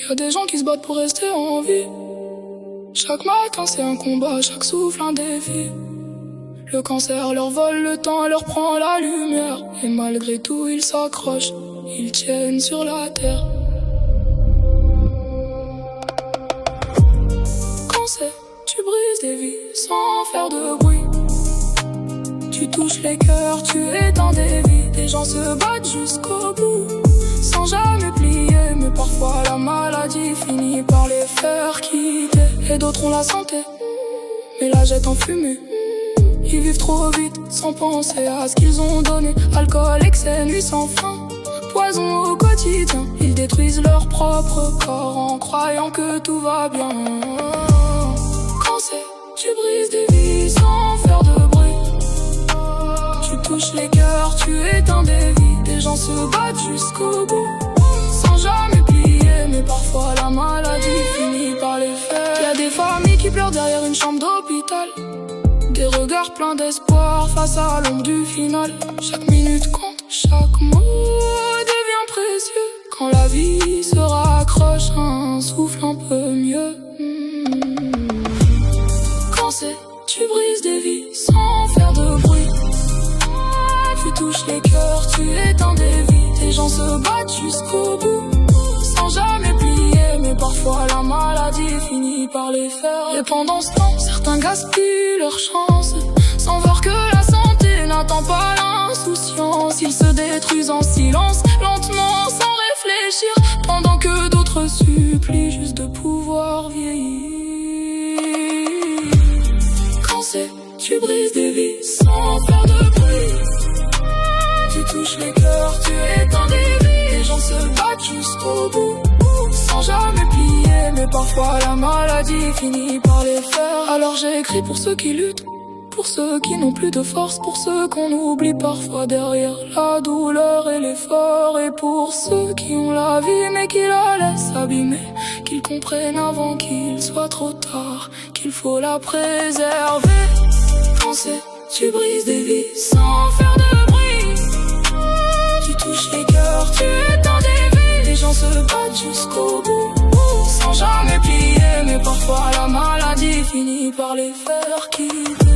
Y'a des gens qui se battent pour rester en vie. Chaque matin c'est un combat, chaque souffle un défi. Le cancer leur vole le temps et leur prend la lumière. Et malgré tout ils s'accrochent, ils tiennent sur la terre. Cancer, tu brises des vies sans faire de bruit. Tu touches les cœurs, tu éteins des vies. Des gens se battent jusqu'au bout, sans jamais plier. Mais parfois la maladie finit par les faire quitter. Et d'autres ont la santé, mais la jettent en fumée. Ils vivent trop vite, sans penser à ce qu'ils ont donné. Alcool, excès, nuit sans fin, poison au quotidien. Ils détruisent leur propre corps en croyant que tout va bien. Cancer, tu brises des vies sans faire de bruit. Tu touches les cœurs, tu éteins des vies. Des gens se battent jusqu'au bout, sans jamais plier. Mais parfois la maladie finit par les faire. Y'a des familles qui pleurent derrière une chambre d'hôpital. Des regards pleins d'espoir face à l'ombre du final. Chaque minute compte, chaque mot devient précieux. Quand la vie se raccroche, un souffle un peu mieux. Cancer, tu brises des vies sans faire de bruit. Tu touches les cœurs, tu éteins des vies. Des gens se battent jusqu'au bout, sans jamais plier. Mais parfois la maladie finit par les faire. Et pendant ce temps, certains gaspillent leur chance, sans voir que la santé n'attend pas l'insouciance. Ils se détruisent en silence, lentement, sans réfléchir, pendant que d'autres supplient juste de pouvoir vieillir. Cancer, tu brises des vies sans faire de bruit. Tu touches les cœurs, tu éteins des vies. Les gens se battent jusqu'au bout, sans jamais plier. Mais parfois la maladie finit par les faire. Alors j'ai écrit pour ceux qui luttent, pour ceux qui n'ont plus de force, pour ceux qu'on oublie parfois derrière la douleur et l'effort. Et pour ceux qui ont la vie mais qui la laissent abîmer, qu'ils comprennent avant qu'il soit trop tard qu'il faut la préserver. Cancer, tu brises des vies sans faire de bruit. Tu touches les cœurs, tu éteins des vies. Les gens se battent jusqu'au bout, sans jamais plier. Mais parfois la maladie finit par les faire quitter.